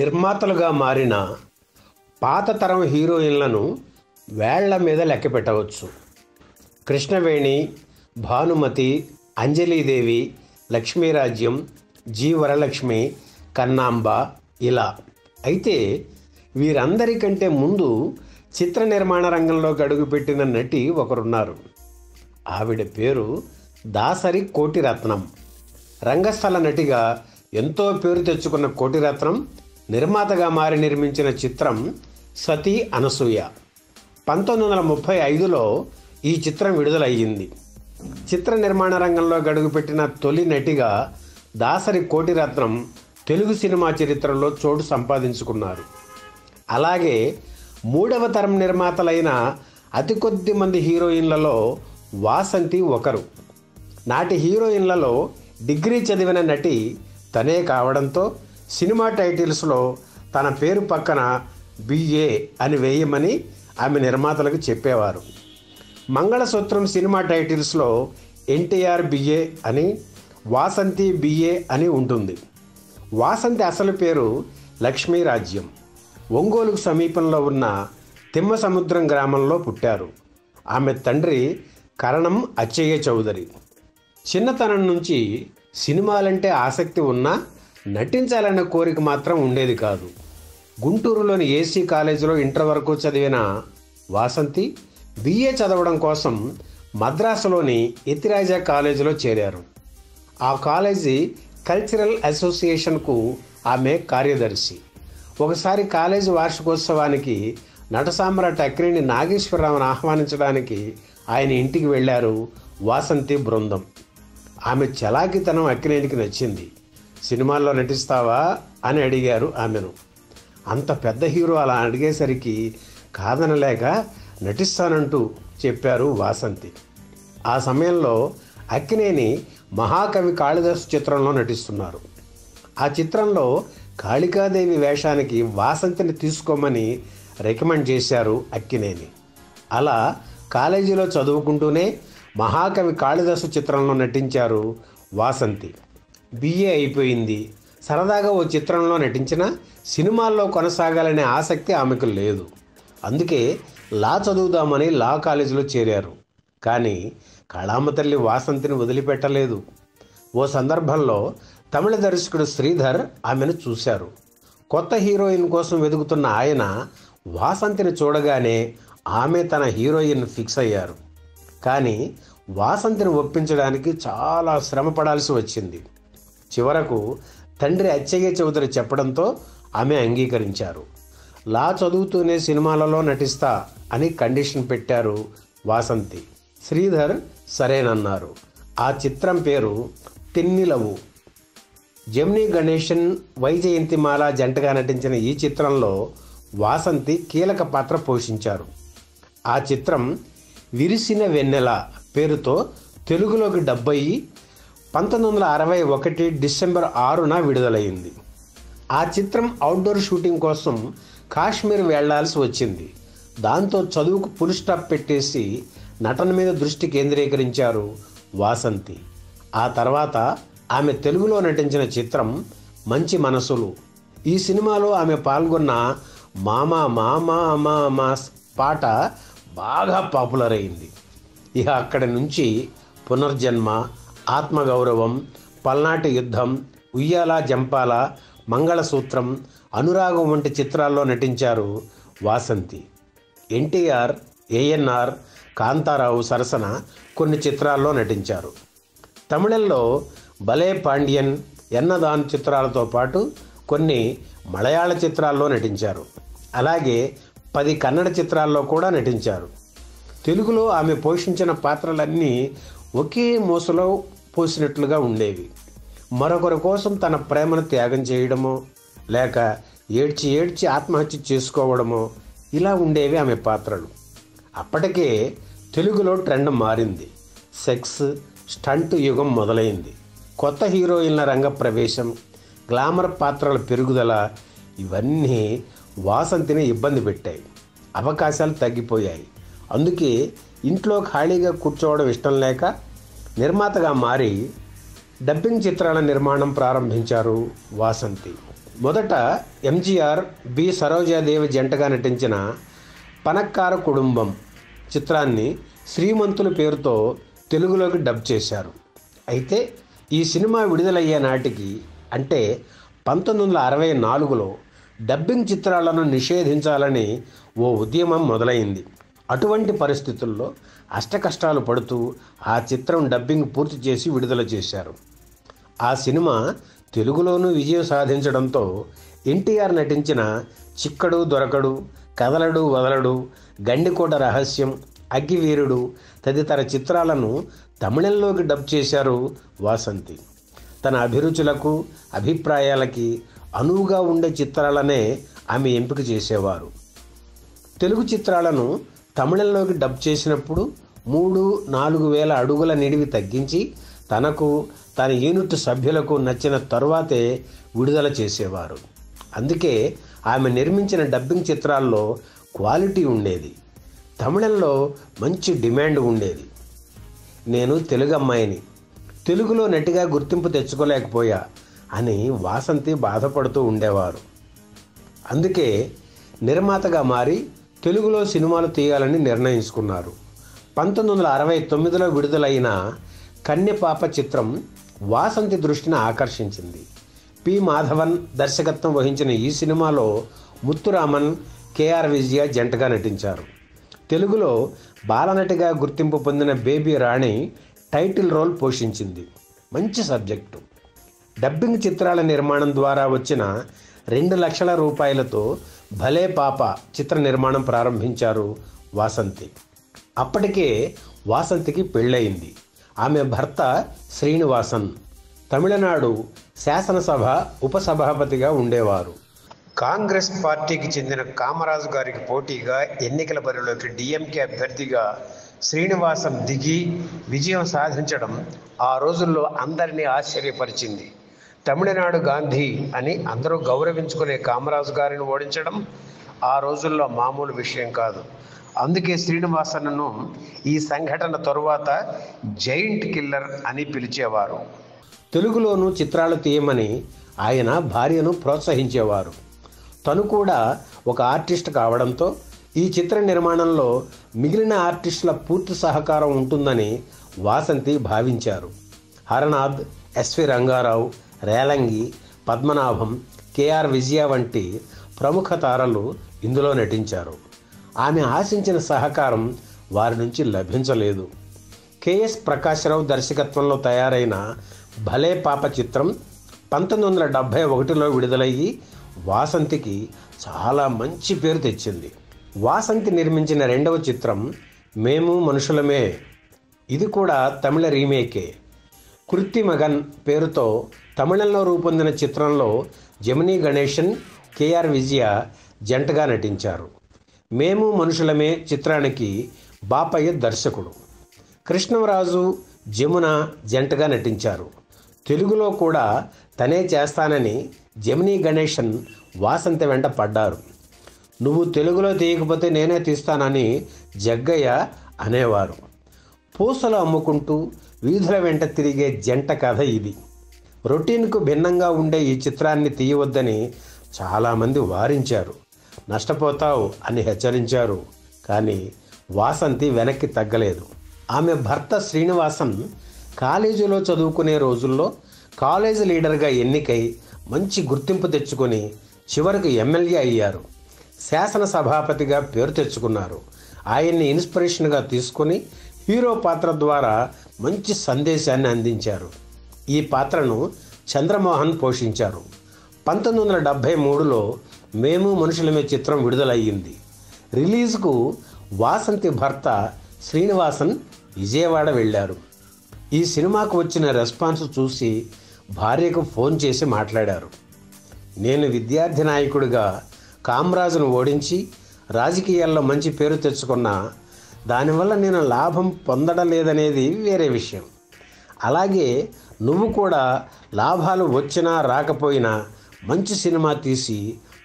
నిర్మాతలుగా మారిన పాత తరం హీరోయిన్లను వేళ్ల మీద లెక్క పెట్టవచ్చు. కృష్ణవేణి, భానుమతి, అంజలీదేవి, లక్ష్మీరాజ్యం, జి వరలక్ష్మి, కన్నాంబ ఇలా. అయితే వీరందరికంటే ముందు చిత్ర నిర్మాణ రంగంలోకి అడుగుపెట్టిన నటి ఒకరున్నారు. ఆవిడ పేరు దాసరి కోటిరత్నం. రంగస్థల నటిగా ఎంతో పేరు తెచ్చుకున్న కోటిరత్నం నిర్మాతగా మారి నిర్మించిన చిత్రం సతీ అనసూయ. 1935లో ఈ చిత్రం విడుదలయ్యింది. చిత్ర నిర్మాణ రంగంలో అడుగుపెట్టిన తొలి నటిగా దాసరి కోటిరత్నం తెలుగు సినిమా చరిత్రలో చోటు సంపాదించుకున్నారు. అలాగే మూడవ తరం నిర్మాతలైన అతి కొద్ది మంది హీరోయిన్లలో వాసంతి ఒకరు. నాటి హీరోయిన్లలో డిగ్రీ చదివిన నటి తనే కావడంతో సినిమా టైటిల్స్లో తన పేరు పక్కన బిఏ అని వేయమని ఆమె నిర్మాతలకు చెప్పేవారు. మంగళసూత్రం సినిమా టైటిల్స్లో ఎన్టీఆర్ బిఏ అని, వాసంతి బిఏ అని ఉంటుంది. వాసంతి అసలు పేరు లక్ష్మీరాజ్యం. ఒంగోలుకు సమీపంలో ఉన్న తిమ్మసముద్రం గ్రామంలో పుట్టారు. ఆమె తండ్రి కరణం అచ్చయ్య చౌదరి. చిన్నతనం నుంచి సినిమాలంటే ఆసక్తి ఉన్నా నటించాలన్న కోరిక మాత్రం ఉండేది కాదు. గుంటూరులోని ఏసీ కాలేజీలో ఇంటర్ వరకు చదివిన వాసంతి బిఏ చదవడం కోసం మద్రాసులోని ఎతిరాజా కాలేజీలో చేరారు. ఆ కాలేజీ కల్చరల్ అసోసియేషన్కు ఆమె కార్యదర్శి. ఒకసారి కాలేజీ వార్షికోత్సవానికి నటసామ్రాట్ అక్కినేని నాగేశ్వరరావును ఆహ్వానించడానికి ఆయన ఇంటికి వెళ్ళారు వాసంతి బృందం. ఆమె చలాకితనం అక్కినేనికి నచ్చింది. సినిమాల్లో నటిస్తావా అని అడిగారు ఆమెను. అంత పెద్ద హీరో అలా అడిగేసరికి కాదనలేక నటిస్తానంటూ చెప్పారు వాసంతి. ఆ సమయంలో అక్కినేని మహాకవి కాళిదాసు చిత్రంలో నటిస్తున్నారు. ఆ చిత్రంలో కాళికాదేవి వేషానికి వాసంతిని తీసుకోమని రికమెండ్ చేశారు అక్కినేని. అలా కాలేజీలో చదువుకుంటూనే మహాకవి కాళిదాసు చిత్రంలో నటించారు వాసంతి. బిఏ అయిపోయింది. సరదాగా ఓ చిత్రంలో నటించిన సినిమాల్లో కొనసాగాలనే ఆసక్తి ఆమెకు లేదు. అందుకే లా చదువుదామని లా కాలేజీలో చేరారు. కానీ కళామ తల్లి వాసంతిని వదిలిపెట్టలేదు. ఓ సందర్భంలో తమిళ దర్శకుడు శ్రీధర్ ఆమెను చూశారు. కొత్త హీరోయిన్ కోసం వెతుకుతున్న ఆయన వాసంతిని చూడగానే ఆమె తన హీరోయిన్ ఫిక్స్ అయ్యారు. కానీ వాసంతిని ఒప్పించడానికి చాలా శ్రమ పడాల్సి వచ్చింది. చివరకు తండ్రి అచ్చయ్య చౌదరి చెప్పడంతో ఆమె అంగీకరించారు. లా చదువుతూనే సినిమాలలో నటిస్తా అని కండిషన్ పెట్టారు వాసంతి. శ్రీధర్ సరేనన్నారు. ఆ చిత్రం పేరు తెన్నిలవు. జెమినీ గణేశన్, వైజయంతిమాల జంటగా నటించిన ఈ చిత్రంలో వాసంతి కీలక పాత్ర పోషించారు. ఆ చిత్రం విరిసిన వెన్నెల పేరుతో తెలుగులోకి డబ్ అయ్యి 1961 డిసెంబర్ 6న విడుదలైంది. ఆ చిత్రం అవుట్డోర్ షూటింగ్ కోసం కాశ్మీర్ వెళ్లాల్సి వచ్చింది. దాంతో చదువుకు ఫుల్ స్టాప్ పెట్టేసి నటన మీద దృష్టి కేంద్రీకరించారు వాసంతి. ఆ తర్వాత ఆమె తెలుగులో నటించిన చిత్రం మంచి మనసులు. ఈ సినిమాలో ఆమె పాల్గొన్న మామా మామా మామా పాట బాగా పాపులర్ అయింది. ఇక అక్కడి నుంచి పునర్జన్మ, ఆత్మగౌరవం, పల్నాటి యుద్ధం, ఉయ్యాల జంపాల, మంగళసూత్రం, అనురాగం వంటి చిత్రాల్లో నటించారు వాసంతి. ఎన్టీఆర్, ఏఎన్ఆర్, కాంతారావు సరసన కొన్ని చిత్రాల్లో నటించారు. తమిళంలో భలే పాండ్యన్, ఎన్నదాన్ చిత్రాలతో పాటు కొన్ని మలయాళ చిత్రాల్లో నటించారు. అలాగే 10 కన్నడ చిత్రాల్లో కూడా నటించారు. తెలుగులో ఆమె పోషించిన పాత్రలన్నీ ఒకే మోసలో పోసినట్లుగా ఉండేవి. మరొకరి కోసం తన ప్రేమను త్యాగం చేయడమో, లేక ఏడ్చి ఏడ్చి ఆత్మహత్య చేసుకోవడమో ఇలా ఉండేవి ఆమె పాత్రలు. అప్పటికే తెలుగులో ట్రెండ్ మారింది. సెక్స్, స్టంట్ యుగం మొదలైంది. కొత్త హీరోయిన్ల రంగ ప్రవేశం, గ్లామర్ పాత్రల పెరుగుదల ఇవన్నీ వాసంతిని ఇబ్బంది పెట్టాయి. అవకాశాలు తగ్గిపోయాయి. అందుకే ఇంట్లో ఖాళీగా కూర్చోవడం ఇష్టం లేక నిర్మాతగా మారి డబ్బింగ్ చిత్రాల నిర్మాణం ప్రారంభించారు వాసంతి. మొదట ఎంజీఆర్, బి సరోజాదేవి జంటగా నటించిన పనక్కార కుటుంబం చిత్రాన్ని శ్రీమంతుల పేరుతో తెలుగులోకి డబ్ చేశారు. అయితే ఈ సినిమా విడుదలయ్యే నాటికి అంటే 1964లో డబ్బింగ్ చిత్రాలను నిషేధించాలని ఓ ఉద్యమం మొదలైంది. అటువంటి పరిస్థితుల్లో అష్టకష్టాలు పడుతూ ఆ చిత్రం డబ్బింగ్ పూర్తి చేసి విడుదల చేశారు. ఆ సినిమా తెలుగులోనూ విజయం సాధించడంతో ఎన్టీఆర్ నటించిన చిక్కడు దొరకడు, కదలడు వదలడు, గండికోట రహస్యం, అగ్గివీరుడు తదితర చిత్రాలను తమిళంలోకి డబ్ చేశారు వాసంతి. తన అభిరుచులకు అభిప్రాయాలకి అనువుగా ఉండే చిత్రాలనే ఆమె ఎంపిక చేసేవారు. తెలుగు చిత్రాలను తమిళంలోకి డబ్ చేసినప్పుడు 3-4 వేల అడుగుల నిడివి తగ్గించి తనకు తన యూనిట్ సభ్యులకు నచ్చిన తరువాతే విడుదల చేసేవారు. అందుకే ఆమె నిర్మించిన డబ్బింగ్ చిత్రాల్లో క్వాలిటీ ఉండేది. తమిళంలో మంచి డిమాండ్ ఉండేది. నేను తెలుగు అమ్మాయిని, తెలుగులో నటిగా గుర్తింపు తెచ్చుకోలేకపోయా అని వాసంతి బాధపడుతూ ఉండేవారు. అందుకే నిర్మాతగా మారి తెలుగులో సినిమాలు తీయాలని నిర్ణయించుకున్నారు. 1969లో విడుదలైన కన్యపాప చిత్రం వాసంతి దృష్టిని ఆకర్షించింది. పి మాధవన్ దర్శకత్వం వహించిన ఈ సినిమాలో ముత్తురామన్, కేఆర్ విజయ జంటగా నటించారు. తెలుగులో బాలనటిగా గుర్తింపు పొందిన బేబీ రాణి టైటిల్ రోల్ పోషించింది. మంచి సబ్జెక్టు. డబ్బింగ్ చిత్రాల నిర్మాణం ద్వారా వచ్చిన 2 లక్షల రూపాయలతో భలే పాప చిత్ర నిర్మాణం ప్రారంభించారు వాసంతి. అప్పటికే వాసంతికి పెళ్ళయింది. ఆమె భర్త శ్రీనివాసన్ తమిళనాడు శాసనసభ ఉపసభాపతిగా ఉండేవారు. కాంగ్రెస్ పార్టీకి చెందిన కామరాజు గారికి పోటీగా ఎన్నికల బరిలోకి డిఎంకే అభ్యర్థిగా శ్రీనివాసన్ దిగి విజయం సాధించడం ఆ రోజుల్లో అందరినీ ఆశ్చర్యపరిచింది. తమిళనాడు గాంధీ అని అందరూ గౌరవించుకునే కామరాజు గారిని ఓడించడం ఆ రోజుల్లో మామూలు విషయం కాదు. అందుకే శ్రీనివాసన్ను ఈ సంఘటన తరువాత జైంట్ కిల్లర్ అని పిలిచేవారు. తెలుగులోనూ చిత్రాలు తీయమని ఆయన భార్యను ప్రోత్సహించేవారు. తను కూడా ఒక ఆర్టిస్ట్ కావడంతో ఈ చిత్ర నిర్మాణంలో మిగిలిన ఆర్టిస్టుల పూర్తి సహకారం ఉంటుందని వాసంతి భావించారు. హరనాథ్, ఎస్వి రంగారావు, రేలంగి, పద్మనాభం, కేఆర్ విజయ వంటి ప్రముఖ తారలు ఇందులో నటించారు. ఆమె ఆశించిన సహకారం వారి నుంచి లభించలేదు. కెఎస్ ప్రకాశ్రావు దర్శకత్వంలో తయారైన భలే పాప చిత్రం 1971లో విడుదలయ్యి వాసంతికి చాలా మంచి పేరు తెచ్చింది. వాసంతి నిర్మించిన రెండవ చిత్రం మేము మనుషులమే. ఇది కూడా తమిళ రీమేకే. కృత్తిమగన్ పేరుతో తమిళంలో రూపొందిన చిత్రంలో జమినీ గణేశన్, కేఆర్ విజయ జంటగా నటించారు. మేము మనుషులమే చిత్రానికి బాపయ్య దర్శకుడు. కృష్ణరాజు, జమున జంటగా నటించారు. తెలుగులో కూడా తనే చేస్తానని జమినీ గణేశన్ వాసంతి వెంట పడ్డారు. నువ్వు తెలుగులో తీయకపోతే నేనే తీస్తానని జగ్గయ్య అనేవారు. పూసలు అమ్ముకుంటూ వీధుల వెంట తిరిగే జంట కథ ఇది. రొటీన్కు భిన్నంగా ఉండే ఈ చిత్రాన్ని తీయవద్దని చాలామంది వారించారు. నష్టపోతావు అని హెచ్చరించారు. కానీ వాసంతి వెనక్కి తగ్గలేదు. ఆమె భర్త శ్రీనివాసన్ కాలేజీలో చదువుకునే రోజుల్లో కాలేజీ లీడర్గా ఎన్నికై మంచి గుర్తింపు తెచ్చుకొని చివరికి ఎమ్మెల్యే అయ్యారు. శాసనసభాపతిగా పేరు తెచ్చుకున్నారు. ఆయన్ని ఇన్స్పిరేషన్గా తీసుకొని హీరో పాత్ర ద్వారా మంచి సందేశాన్ని అందించారు. ఈ పాత్రను చంద్రమోహన్ పోషించారు. 1973లో మేము మనుషులమే చిత్రం విడుదలయ్యింది. రిలీజ్కు వాసంతి భర్త శ్రీనివాసన్ విజయవాడ వెళ్ళారు. ఈ సినిమాకు వచ్చిన రెస్పాన్స్ చూసి భార్యకు ఫోన్ చేసి మాట్లాడారు. నేను విద్యార్థి నాయకుడిగా కామరాజును ఓడించి రాజకీయాల్లో మంచి పేరు తెచ్చుకున్నా దానివల్ల నేను లాభం పొందడం లేదనేది వేరే విషయం. అలాగే నువ్వు కూడా లాభాలు వచ్చినా రాకపోయినా మంచి సినిమా తీసి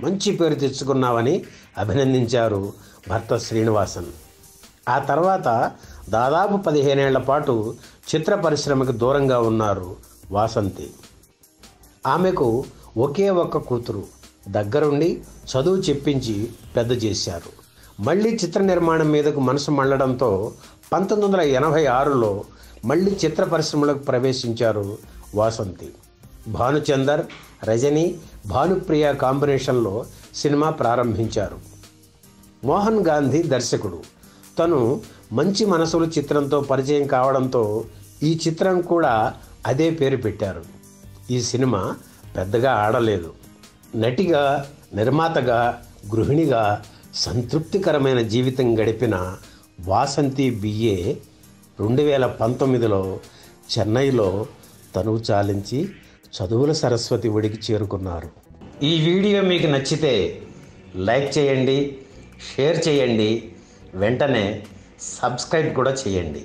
మంచి పేరు తెచ్చుకున్నావని అభినందించారు భర్త శ్రీనివాసన్. ఆ తర్వాత దాదాపు 15 ఏళ్ల పాటు చిత్ర పరిశ్రమకు దూరంగా ఉన్నారు వాసంతి. ఆమెకు ఒకే ఒక్క కూతురు, దగ్గరుండి చదువు చెప్పించి పెద్ద చేశారు. మళ్ళీ చిత్ర నిర్మాణం మీదకు మనసు మళ్ళడంతో 1986లో మళ్ళీ చిత్ర పరిశ్రమలకు ప్రవేశించారు వాసంతి. భానుచందర్, రజని, భానుప్రియ కాంబినేషన్లో సినిమా ప్రారంభించారు. మోహన్ గాంధీ దర్శకుడు. తను మంచి మనసులు చిత్రంతో పరిచయం కావడంతో ఈ చిత్రం కూడా అదే పేరు పెట్టారు. ఈ సినిమా పెద్దగా ఆడలేదు. నటిగా, నిర్మాతగా, గృహిణిగా సంతృప్తికరమైన జీవితం గడిపిన వాసంతి బిఏ 2019లో చెన్నైలో తనువు చాలించి చదువుల సరస్వతి ఒడికి చేరుకున్నారు. ఈ వీడియో మీకు నచ్చితే లైక్ చేయండి, షేర్ చేయండి, వెంటనే సబ్స్క్రైబ్ కూడా చేయండి.